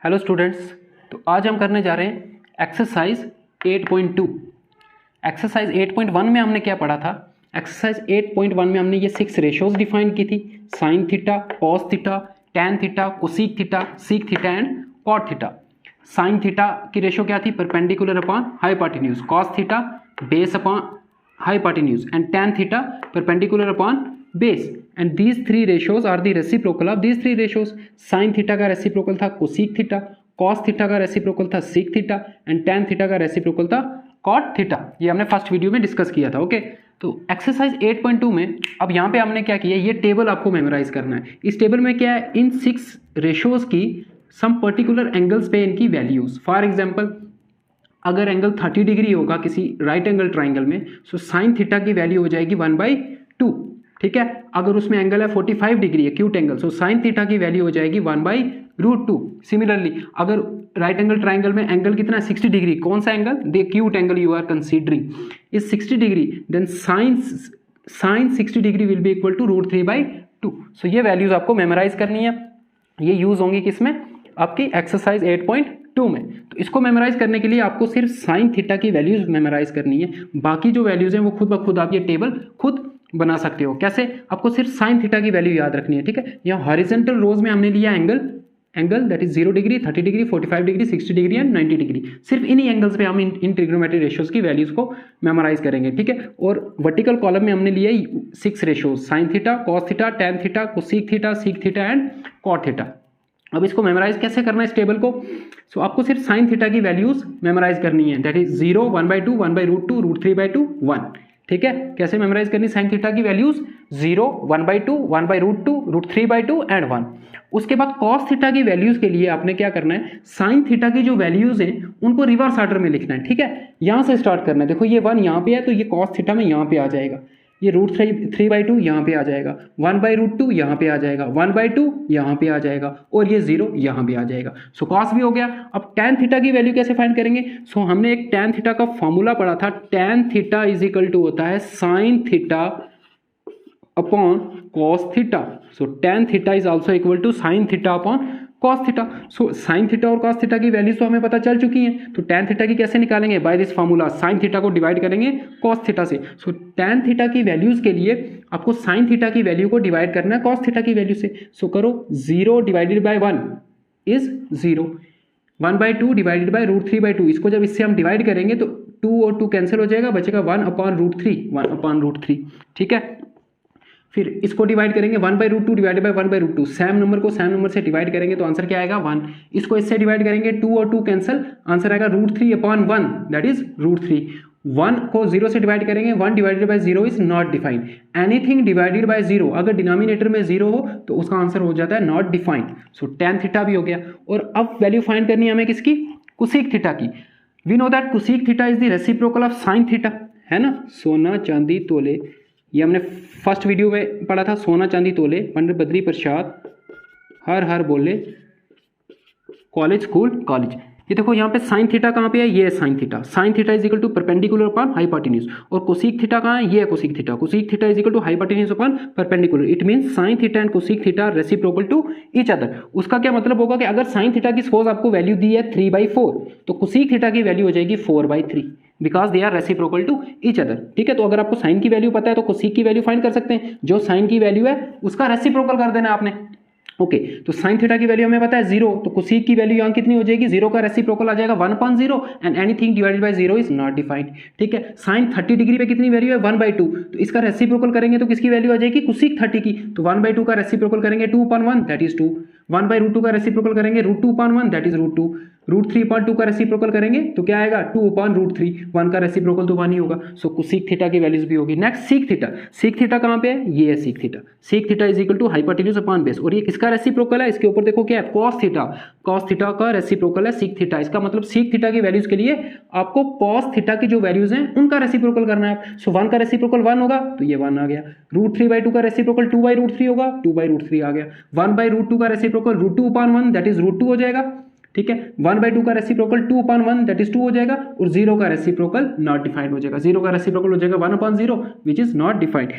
Hello students. तो आज हम करने जा रहे हैं एक्सरसाइज 8.2। एक्सरसाइज 8.1 में हमने क्या पढ़ा था? एक्सरसाइज 8.1 में हमने ये 6 रेशोज डिफाइन की थी, sine theta, cos theta, tan theta, cosec theta, sec theta and cot theta. Sine theta की रेशो क्या थी? Perpendicular upon hypotenuse. Cos theta base upon hypotenuse and tan theta perpendicular upon base. And these three ratios are the reciprocal of these three ratios. Sine theta का reciprocal था cosec theta, cos theta का reciprocal था sec theta and tan theta का reciprocal था cot theta. ये हमने first video में discuss किया था। ओके, तो एक्सरसाइज 8.2 में अब यहाँ पे हमने क्या किया, ये टेबल आपको मेमोराइज करना है। इस टेबल में क्या है, इन 6 रेशोज की सम पर्टिकुलर एंगल्स पे इनकी वैल्यूज। फॉर एग्जाम्पल, अगर एंगल 30 डिग्री होगा किसी राइट एंगल ट्राइंगल में, सो साइन थीटा की वैल्यू हो जाएगी 1/2। ठीक है, अगर उसमें एंगल है 45 degree acute angle, so sine theta की वैल्यू हो जाएगी 1/√2। सिमिलरली अगर राइट एंगल ट्राइंगल में एंगल कितना है 60 डिग्री, कौन सा angle? The acute angle you are considering is 60 degree, then sine 60 degree will be equal to √3/2। So ये वैल्यूज आपको मेमोराइज करनी है। ये यूज होंगी किसमें? आपकी एक्सरसाइज 8.2 में। तो इसको मेमोराइज करने के लिए आपको सिर्फ साइन थीटा की वैल्यूज मेमोराइज करनी है। बाकी जो वैल्यूज हैं वो खुद ब खुद आप ये टेबल खुद बना सकते हो। कैसे? आपको सिर्फ साइन थीटा की वैल्यू याद रखनी है। ठीक है, यहाँ हॉरिजॉन्टल रोज में हमने लिया angle that is 0 degree, 30 degree, 45 degree, 60 degree and 90 degree. सिर्फ इन्हीं एंगल्स पे हम इन ट्रिग्नोमेट्रिक रेशियोज की वैल्यूज को मेमोराइज करेंगे। ठीक है, और वर्टिकल कॉलम में हमने लिया 6 ratios, sine theta, cos theta, tan theta, cosec theta, sec theta and cot theta. अब इसको मेमोराइज कैसे करना है इस टेबल को? सो आपको सिर्फ साइन थीटा की वैल्यूज मेमोराइज करनी है, दैट इज 0, 1/2, 1/√2, √3/2, 1। ठीक है, कैसे मेमोराइज करनी साइन थीटा की वैल्यूज? 0, 1/2, 1/√2, √3/2 एंड 1। उसके बाद कॉस थीटा की वैल्यूज के लिए आपने क्या करना है, साइन थीटा की जो वैल्यूज हैं उनको रिवर्स ऑर्डर में लिखना है। ठीक है, यहां से स्टार्ट करना है। देखो ये 1 यहाँ पे है, तो ये कॉस थीटा में यहाँ पे आ जाएगा, ये √3/2 यहाँ पे आ जाएगा, 1/√2 यहाँ पे आ जाएगा, 1/2 यहाँ पे आ जाएगा और ये 0 यहाँ पे आ जाएगा। सो कॉस भी हो गया। अब टैन थीटा की वैल्यू कैसे फाइंड करेंगे? सो हमने एक टैन थीटा का फॉर्मूला पढ़ा था, tan theta is equal to होता है sine theta upon cos theta. So tan theta is also equal to sine theta upon cos theta. So sine theta और कॉस थीटा की वैल्यूज तो हमें पता चल चुकी हैं, तो टैन थीटा की कैसे निकालेंगे? By this formula, sine theta को डिवाइड करेंगे कॉस थीटा से। सो टैन थीटा की वैल्यूज के लिए आपको साइन थीटा की वैल्यू को डिवाइड करना है कॉस थीटा की वैल्यू से। सो करो, 0 divided by 1 is 0, 1/2 divided by √3/2। इसको जब इससे हम डिवाइड करेंगे तो 2 और 2 कैंसिल हो जाएगा, बचेगा 1/√3। ठीक है, फिर इसको डिवाइड करेंगे 1/√2 डिवाइडेड बाय 1/√2। सेम नंबर को सेम नंबर से डिवाइड करेंगे तो आंसर क्या आएगा? 1। इसको इससे डिवाइड करेंगे, 2 और 2 कैंसिल, आंसर आएगा √3/1 दैट इज √3। 1 को 0 से डिवाइड करेंगे, 1 divided by 0 is not defined. Anything divided by 0 अगर डिनोमिनेटर में 0 हो तो उसका आंसर हो जाता है not defined. So tan theta भी हो गया। और अब वैल्यू फाइंड करनी है हमें किसकी? कोसीक थीटा की। वी नो दैट कोसीक theta is the reciprocal of sine theta, है ना? सोना चांदी तोले, ये हमने फर्स्ट वीडियो में पढ़ा था। सोना चांदी तोले, पंडित बद्री प्रसाद हर हर बोले, कॉलेज स्कूल कॉलेज। ये देखो यहाँ पे साइन थीटा कहाँ पे है? ये है sine theta. Sine theta is equal to perpendicular upon hypotenuse. और कोसीक थीटा कहाँ है? ये है cosec theta. Cosec theta is equal to hypotenuse upon perpendicular. It means sine theta and cosec theta reciprocal to each other. उसका क्या मतलब होगा कि अगर साइन थीटा की सपोज आपको वैल्यू दी है 3/4, तो कोसीक थीटा की वैल्यू हो जाएगी 4/3 because they are reciprocal to each other. ठीक है, तो अगर आपको साइन की वैल्यू पता है तो कोसीक की वैल्यू फाइंड कर सकते हैं। जो साइन की वैल्यू है उसका रेसिप्रोकल कर देना आपने। ओके, तो साइन थीटा की वैल्यू हमें पता है 0, तो कोसीक की वैल्यू यहाँ कितनी हो जाएगी? 0 का रेसिप्रोकल आ जाएगा 1/0 and anything divided by 0 is not defined. ठीक है, साइन 30 डिग्री पे कितनी वैल्यू है? 1/2, तो इसका रेसिप्रोकल करेंगे तो किसकी वैल्यू आ जाएगी? कोसीक 30 की। तो 1/2 का रेसिप्रोकल करेंगे 2/1 दैट इज 2, 1/√2 का रेसिप्रोकल करेंगे √2/1 दैट इज √2, √3/2 का रेसिप्रोकल करेंगे तो क्या आएगा? 2/√3। 1 का रेसिप्रोकल तो 1 ही होगा। सो कोसीक थीटा की वैल्यूज भी होगी। Next sec theta. Sec theta कहाँ पे है? ये है sec theta. Sec theta is equal to hypotenuse upon base. और ये किसका रेसिप्रोकल है? इसके ऊपर देखो क्या है? Cos theta. कॉस थीटा का रेसिप्रोकल है सीक थीटा। इसका मतलब सीक थीटा की वैल्यूज के लिए आपको कॉस थीटा की जो वैल्यूज हैं उनका रेसिप्रोकल करना है। सो 1 का रेसिप्रोकल 1 होगा तो ये 1 आ गया। √3/2 का रेसिप्रोकल 2/√3 होगा, 2/√3 आ गया। 1/√2 का रेसिप्रोकल √2/1 दैट इज √2 हो जाएगा। ठीक है, 1/2 का रेसिप्रोकल 2/1 दैट इज 2 हो जाएगा और 0 का रेसिप्रोकल नॉट डिफाइंड हो जाएगा। 0 का रेसिप्रोकल हो जाएगा 1/0 which is not defined.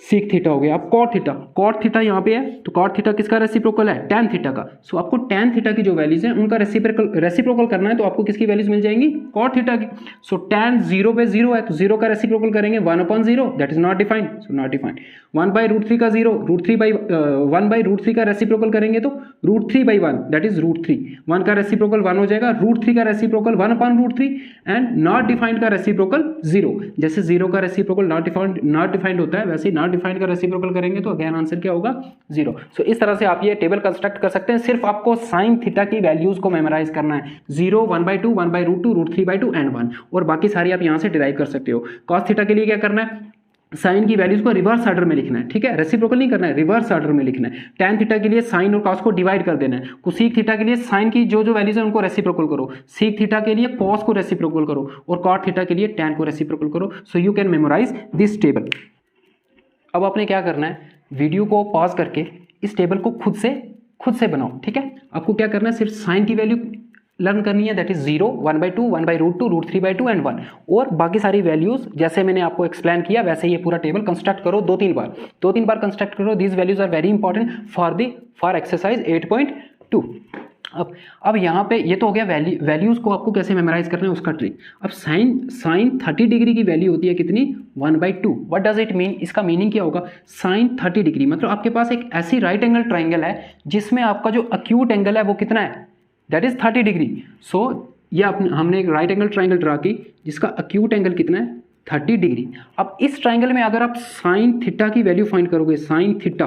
Seek theta हो गया। अब कॉट थीटा यहाँ पे है, तो कॉट थीटा किसका रेसिप्रोकल है? टैन थीटा का। सो आपको टैन थीटा की जो वैल्यूज है उनका रेसिप्रोकल करना है, तो आपको किसकी वैल्यूज मिल जाएंगी? कॉट थीटा की। सो टैन 0 पे 0 है, तो 0 का रेसिप्रोकल करेंगे 1/0, that is not defined, so not defined. 1/√3 का 0, √3 का रेसिप्रोकल करेंगे तो √3/1, दैट इज √3। 1 का रेसिप्रोकल 1 हो जाएगा, √3 का रेसिप्रोकल 1/√3 एंड नॉट डिफाइंड का रेसिप्रोकल 0। जैसे 0 का रेसिप्रोकल नॉट डिफाइंड होता है, वैसे ही नॉट डिफाइंड का रेसिप्रोकल करेंगे तो अगेन आंसर क्या होगा? 0। सो इस तरह से आप ये टेबल कंस्ट्रक्ट कर सकते हैं। सिर्फ आपको साइन थीटा की वैल्यूज को मेमोराइज करना है, 0, 1/2, 1/√2, √3/2 एंड 1, और बाकी सारी आप यहां से डिराइव कर सकते हो। कॉस थीटा के लिए क्या करना है? साइन की वैल्यूज को रिवर्स ऑर्डर में लिखना है, ठीक है, रेसिप्रोकल नहीं करना है, रिवर्स ऑर्डर में लिखना है। टैन थीटा के लिए साइन और कॉस को डिवाइड कर देना है। कोसीक थीटा के लिए साइन की जो जो वैल्यूज है उनको रेसिप्रोकल करो, सीक थीटा के लिए कॉस को रेसिप्रोकल करो, और कॉट थीटा के लिए टैन को रेसिप्रोकल करो। So you can memorize this table. अब आपने क्या करना है, वीडियो को पॉज करके इस टेबल को खुद से बनाओ, ठीक है। आपको क्या करना है, सिर्फ साइन की वैल्यू लर्न करनी है, दैट इज 0, 1/2, 1/√2, √3/2 एंड 1, और बाकी सारी वैल्यूज जैसे मैंने आपको एक्सप्लेन किया वैसे ये पूरा टेबल कंस्ट्रक्ट करो 2-3 बार कंस्ट्रक्ट करो। These values are very important for exercise 8.2। अब यहाँ पे ये तो हो गया वैल्यूज को आपको कैसे मेमोराइज करना है उसका ट्रिक। अब साइन 30 डिग्री की वैल्यू होती है कितनी? 1/2। What does it mean? इसका मीनिंग क्या होगा? साइन 30 डिग्री मतलब आपके पास एक ऐसी राइट एंगल ट्राइंगल है जिसमें आपका जो अक्यूट एंगल है वो कितना है? That is 30 degree. सो ये हमने एक राइट एंगल ट्राइंगल ड्रा की जिसका अक्यूट एंगल कितना है? 30 डिग्री। अब इस ट्राइंगल में अगर आप साइन थीटा की वैल्यू फाइंड करोगे, साइन थीटा,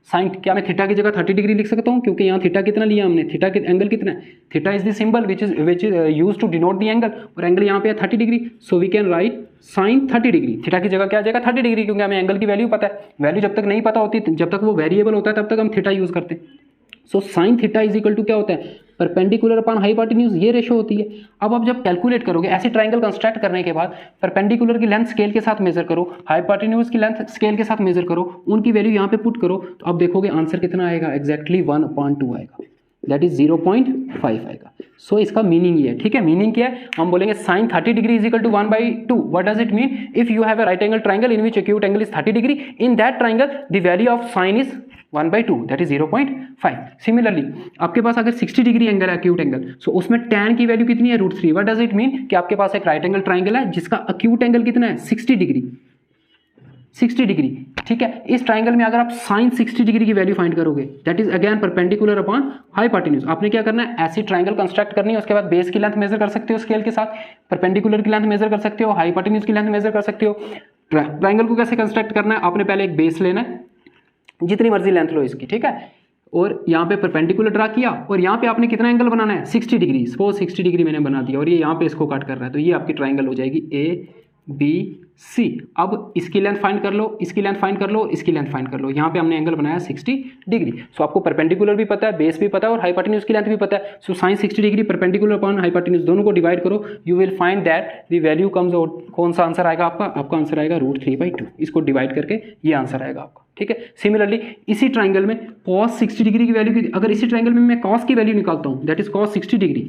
क्या मैं थीटा की जगह 30 डिग्री लिख सकता हूँ? क्योंकि यहाँ थीटा कितना लिया हमने, थीटा के एंगल कितना है? Theta is the symbol which is used to denote the angle, और एंगल यहाँ पे है 30 degree. So we can write sine 30 degree. Theta की जगह क्या आ जाएगा? 30 डिग्री, क्योंकि हमें एंगल की वैल्यू पता है। वैल्यू जब तक नहीं पता होती, जब तक वो वेरिएबल होता है तब तक हम थीटा यूज करते हैं। So sine theta is equal to क्या होता है? परपेंडिकुलर अपॉन हाइपोटेन्यूज, ये रेशो होती है। अब आप जब कैलकुलेट करोगे ऐसे ट्राइंगल कंस्ट्रक्ट करने के बाद, परपेंडिकुलर की लेंथ स्केल के साथ मेजर करो, हाइपोटेन्यूज की लेंथ स्केल के साथ मेजर करो, उनकी वैल्यू यहाँ पे पुट करो, तो अब देखोगे आंसर कितना आएगा? एग्जैक्टली 1/2 आएगा, दैट इज 0.5 आएगा। सो इसका मीनिंग ये है, ठीक है। मीनिंग क्या है? हम बोलेंगे sine 30 degree is equal to 1/2। What does it mean? If you have a right angle triangle in which acute angle is 30 degree, in that triangle the value of sine is 1/2, that is 0.5। Similarly आपके पास अगर 60 degree angle है, acute angle, so उसमें tan की value कितनी है? √3। What does it mean? कि आपके पास एक राइट एंगल ट्राइंगल है जिसका एक्यूट एंगल कितना है? 60 डिग्री, 60 डिग्री, ठीक है। इस ट्राइंगल में अगर आप साइन 60 डिग्री की वैल्यू फाइंड करोगे, that is again perpendicular upon hypotenuse. आपने क्या करना है? ऐसी ट्राइंगल कंस्ट्रक्ट करनी है, उसके बाद बेस की लेंथ मेजर कर सकते हो स्केल के साथ, परपेंडिकुलर की लेंथ मेजर कर सकते हो, हाइपोटेन्यूज की लेंथ मेजर कर सकते हो। ट्राइंगल को कैसे कंस्ट्रक्ट करना है? आपने पहले एक बेस लेना है, जितनी मर्जी लेंथ लो इसकी, ठीक है, और यहाँ पे परपेंडिकुलर ड्रा किया, और यहाँ पे आपने कितना एंगल बनाना है? 60 डिग्री। सपोज 60 डिग्री मैंने बना दिया, और ये यहाँ पे इसको कट कर रहा है, तो ये आपकी ट्राइंगल हो जाएगी ABC। अब इसकी लेंथ फाइंड कर लो, इसकी लेंथ फाइंड कर लो, इसकी लेंथ फाइंड कर लो। यहाँ पे हमने एंगल बनाया 60 डिग्री। सो आपको परपेंडिकुलर भी पता है, बेस भी पता है, और हाइपोटेन्यूज की लेंथ भी पता है। So sine 60 degree perpendicular upon hypotenuse दोनों को डिवाइड करो, you will find that the value comes out. कौन सा आंसर आएगा आपका? आपका आंसर आएगा √3/2। इसको डिवाइड करके ये आंसर आएगा आपका, ठीक है। सिमिलरली इसी ट्राइंगल में cos 60 डिग्री की वैल्यू, अगर इसी ट्राइंगल में मैं cos की वैल्यू निकालता हूँ, दैट इज cos 60 डिग्री,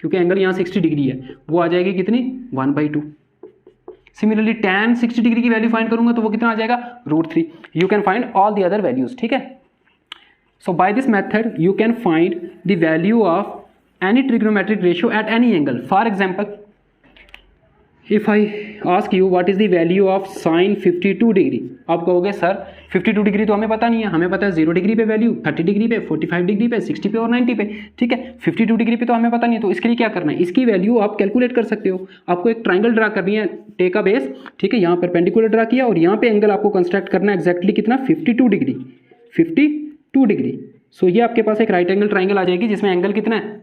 क्योंकि एंगल यहाँ 60 डिग्री है, वो आ जाएगी कितनी? 1/2। सिमिलरली tan 60 डिग्री की वैल्यू फाइंड करूंगा तो वो कितना आ जाएगा? √3। You can find all the other values, ठीक है। So by this method you can find the value of any trigonometric ratio at any angle. For example, if I ask you what is the value of sign 52 degree, आप कहोगे sir 52 degree तो हमें पता नहीं है, हमें पता है 0 डिग्री पे वैल्यू, 30 डिग्री पे, 45 डिग्री पे, 60 पे और 90 पे, ठीक है। 52 डिग्री पे तो हमें पता नहीं है, तो इसके लिए क्या करना है? इसकी वैल्यू आप कैलकुलेट कर सकते हो। आपको एक ट्राइंगल ड्रा करनी है, टेक अ बेस, ठीक है, यहाँ परपेंडिकुलर ड्रा किया, और यहाँ पे एंगल आपको कंस्ट्रक्ट करना है एक्जैक्टली कितना? 52 डिग्री, 52 डिग्री। सो ये आपके पास एक राइट एंगल ट्राइंगल आ जाएगी जिसमें एंगल कितना है?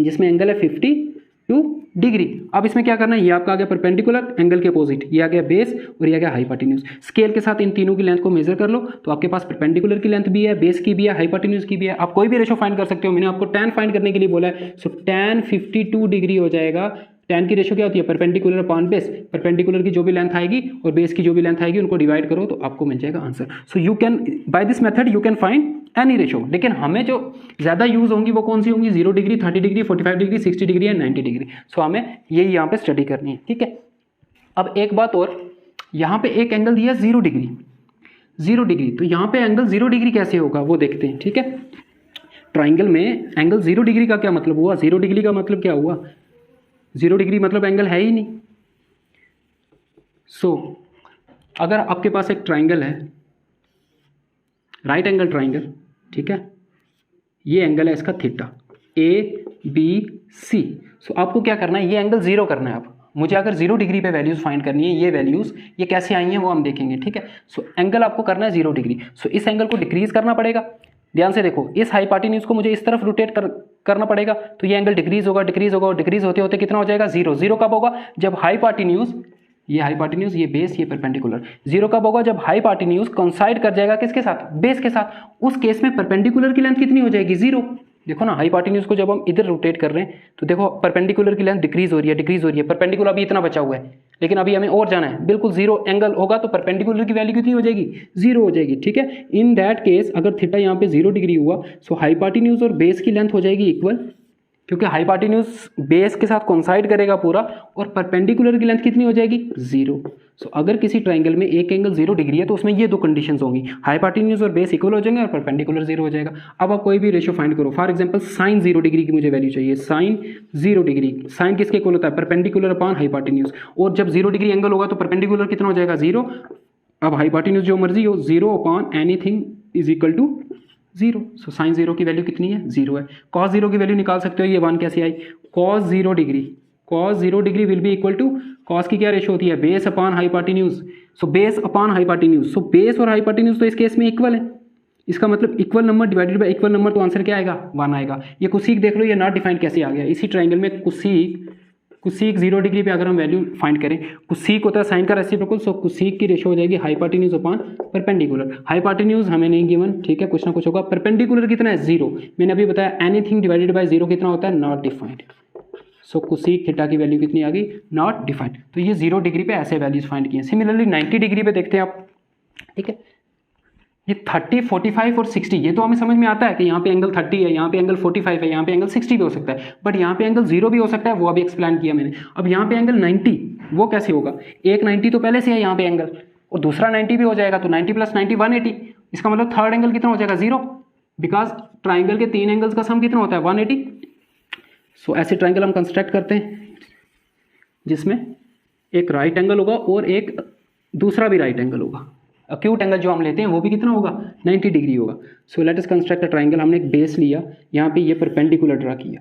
जिसमें एंगल है 52 डिग्री। अब इसमें क्या करना है? ये आपका आ गया परपेंडिकुलर, एंगल के अपोजिट, ये आ गया बेस, और ये आ गया हाइपोटेन्यूज। स्केल के साथ इन तीनों की लेंथ को मेजर कर लो, तो आपके पास परपेंडिकुलर की लेंथ भी है, बेस की भी है, हाइपोटेन्यूज की भी है। आप कोई भी रेशो फाइंड कर सकते हो, मैंने आपको tan फाइंड करने के लिए बोला है। सो tan 52 डिग्री हो जाएगा। tan की रेशो क्या होती है? Perpendicular upon base. परपेंडिकुलर की जो भी लेंथ आएगी और बेस की जो भी लेंथ आएगी उनको डिवाइड करो, तो आपको मिल जाएगा answer. So you can buy this method you can find any ratio. लेकिन हमें जो ज़्यादा यूज होंगी वो कौन सी होंगी? 0 degree, 30 degree, 45 degree, 60 degree and 90 degree. So हमें यही यहाँ पे स्टडी करनी है, ठीक है। अब एक बात और, यहाँ पे एक एंगल दिया 0 डिग्री। 0 डिग्री। तो यहाँ पे एंगल 0 डिग्री कैसे होगा वो देखते हैं, ठीक है। ट्राइंगल में एंगल 0 डिग्री का क्या मतलब हुआ, 0 डिग्री का मतलब क्या हुआ, 0 डिग्री मतलब एंगल है ही नहीं। सो अगर आपके पास एक ट्राइंगल है, राइट एंगल ट्राइंगल, ठीक है, ये एंगल है इसका थीटा ABC। सो आपको क्या करना है, ये एंगल 0 करना है। आप मुझे अगर 0 डिग्री पे वैल्यूज़ फाइंड करनी है, ये वैल्यूज़ ये कैसे आई हैं वो हम देखेंगे, ठीक है। सो एंगल आपको करना है 0 डिग्री। सो इस एंगल को डिक्रीज करना पड़ेगा। ध्यान से देखो, इस हाइपोटेन्यूज को मुझे इस तरफ रोटेट करना पड़ेगा, तो ये एंगल डिक्रीज होगा, डिक्रीज होगा, और डिक्रीज होते होते कितना हो जाएगा, 0। 0 कब होगा, जब हाइपोटेन्यूज, ये हाइपोटेन्यूज, ये बेस, ये परपेंडिकुलर। 0 कब होगा, जब हाइपोटेन्यूज कोइंसाइड कर जाएगा किसके साथ, बेस के साथ। उस केस में परपेंडिकुलर की लेंथ कितनी हो जाएगी, 0। देखो ना, हाइपोटेन्यूज को जब हम इधर रोटेट कर रहे हैं तो देखो परपेंडिकुलर की लेंथ डिक्रीज हो रही है, डिक्रीज हो रही है। परपेंडिकुलर अभी इतना बचा हुआ है, लेकिन अभी हमें और जाना है, बिल्कुल 0 एंगल होगा तो परपेंडिकुलर की वैल्यू कितनी हो जाएगी, 0 हो जाएगी, ठीक है। इन दैट केस अगर थीटा यहाँ पे 0 डिग्री हुआ, सो हाइपोटेन्यूज और बेस की लेंथ हो जाएगी इक्वल, क्योंकि हाइपोटेन्यूज बेस के साथ कोइंसाइड करेगा पूरा, और परपेंडिकुलर की लेंथ कितनी हो जाएगी, 0। सो अगर किसी ट्राइंगल में एक एंगल 0 डिग्री है तो उसमें ये दो कंडीशंस होंगी, हाइपोटेन्यूज और बेस इक्वल हो जाएंगे और परपेंडिकुलर 0 हो जाएगा। अब आप कोई भी रेशियो फाइंड करो, फॉर एग्जांपल साइन 0 डिग्री की मुझे वैल्यू चाहिए, साइन 0 डिग्री, साइन किसके इक्वल होता है, परपेंडिकुलर अपॉन हाइपोटेन्यूज, और जब 0 डिग्री एंगल होगा तो परपेंडिकुलर कितना हो जाएगा, 0। अब हाइपोटेन्यूज जो मर्जी हो, 0 upon anything is equal to 0। So sine 0 की वैल्यू कितनी है, 0 है। कॉस 0 की वैल्यू निकाल सकते हो, ये 1 कैसे आई, cos 0 degree, cos 0 degree will be equal to, cos की क्या रेशियो होती है, base upon hypotenuse. So base upon hypotenuse, so base और हाइपोटेन्यूज तो इस केस में इक्वल है, इसका मतलब equal number divided by equal number, तो आंसर क्या आएगा, 1 आएगा। ये कुसीक देख लो, ये नॉट डिफाइंड कैसे आ गया, इसी ट्राइंगल में कुसीक 0 डिग्री पे अगर हम वैल्यू फाइंड करें, कुसीक होता है साइन का रेसिप्रोकल, सो कुसीक की रेशियो हो जाएगी हाइपोटेन्यूज अपॉन परपेंडिकुलर। हाइपोटेन्यूज हमें नहीं गिवन, ठीक है, कुछ ना कुछ होगा। परपेंडिकुलर कितना है, 0। मैंने अभी बताया एनीथिंग डिवाइडेड बाय 0 कितना होता है, नॉट डिफाइंड। सो कुसीक थीटा की वैल्यू कितनी आ गई, नॉट डिफाइंड। तो ये 0 डिग्री पे ऐसे वैल्यूज फाइंड किए। सिमिलरली 90 डिग्री पे देखते हैं आप, ठीक है, ये 30, 45 और 60, ये तो हमें समझ में आता है कि यहाँ पे एंगल 30 है, यहाँ पे एंगल 45 है, यहाँ पे एंगल 60 भी हो सकता है, बट यहाँ पे एंगल 0 भी हो सकता है, वो अभी एक्सप्लेन किया मैंने। अब यहाँ पे एंगल 90, वो कैसे होगा, एक 90 तो पहले से है यहाँ पे एंगल, और दूसरा 90 भी हो जाएगा, तो 90 + 90 180। इसका मतलब थर्ड एंगल कितना हो जाएगा, 0, बिकॉज ट्राइंगल के 3 एंगल्स का सम कितना होता है, 180। सो ऐसे ट्राइंगल हम कंस्ट्रक्ट करते हैं जिसमें एक राइट एंगल होगा और एक दूसरा भी राइट एंगल होगा। अक्यूट एंगल जो हम लेते हैं वो भी कितना होगा, 90 डिग्री होगा। So let us construct a triangle. हमने एक बेस लिया, यहाँ पे ये परपेंडिकुलर ड्रा किया,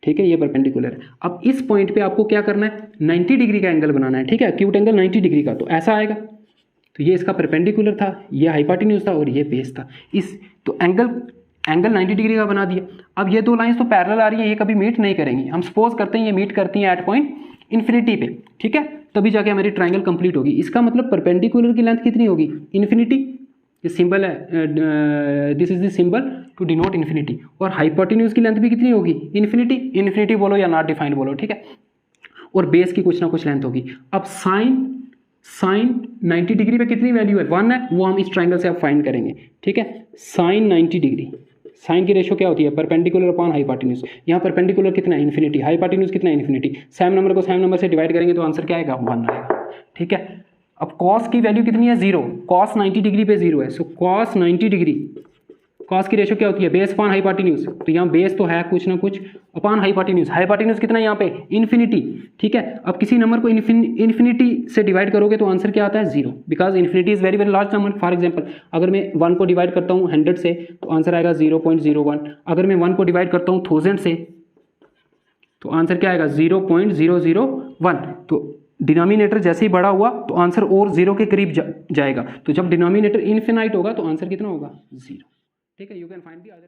ठीक है, ये परपेंडिकुलर है। अब इस पॉइंट पे आपको क्या करना है, 90 डिग्री का एंगल बनाना है, ठीक है, अक्यूट एंगल 90 डिग्री का, तो ऐसा आएगा। तो ये इसका परपेंडिकुलर था, ये हाइपोटेन्यूज था और ये बेस था। इस तो एंगल 90 डिग्री का बना दिया। अब ये दो लाइंस तो पैरेलल आ रही है, ये कभी मीट नहीं करेंगी। हम सपोज करते हैं ये मीट करती हैं एट पॉइंट इन्फिनिटी पे, ठीक है, तभी जाके हमारी ट्राइंगल कंप्लीट होगी। इसका मतलब परपेंडिकुलर की लेंथ कितनी होगी, इन्फिनिटी। ये सिंबल है, this is the symbol to denote infinity. और हाइपोटेन्यूज की लेंथ भी कितनी होगी, इन्फिनिटी। इन्फिनिटी बोलो या नॉट डिफाइंड बोलो, ठीक है, और बेस की कुछ ना कुछ लेंथ होगी। अब साइन 90 डिग्री पे कितनी वैल्यू है, 1 है, वो हम इस ट्राइंगल से अब फाइंड करेंगे, ठीक है। साइन 90 डिग्री, साइन की रेशियो क्या होती है, परपेंडिकुलर अपॉन हाइपोटेन्यूज। यहाँ परपेंडिकुलर कितना है, इन्फिनिटी, हाइपोटेन्यूज कितना है, इन्फिनिटी। सेम नंबर को सेम नंबर से डिवाइड करेंगे तो आंसर क्या आएगा, 1 आएगा, ठीक है। अब कॉस की वैल्यू कितनी है, 0, कॉस 90 डिग्री पे 0 है। सो कॉस 90 डिग्री, कॉस की रेशियो क्या होती है, बेस अपॉन हाइपोटेन्यूज। तो यहाँ बेस तो है कुछ ना कुछ, अपॉन हाइपोटेन्यूज। हाइपोटेन्यूज कितना है यहाँ पे, इन्फिनिटी, ठीक है। अब किसी नंबर को इन्फिनिटी से डिवाइड करोगे तो आंसर क्या आता है, 0, because infinity is very very large number. For example अगर मैं 1 को डिवाइड करता हूँ 100 से तो आंसर आएगा 0.01। अगर मैं 1 को डिवाइड करता हूँ 1000 से तो आंसर क्या आएगा, 0.001। तो डिनोमिनेटर जैसे ही बड़ा हुआ तो आंसर और 0 के करीब जाएगा। तो जब डिनोमिनेटर इन्फिनाइट होगा तो आंसर कितना होगा, 0, ठीक है। You can find the other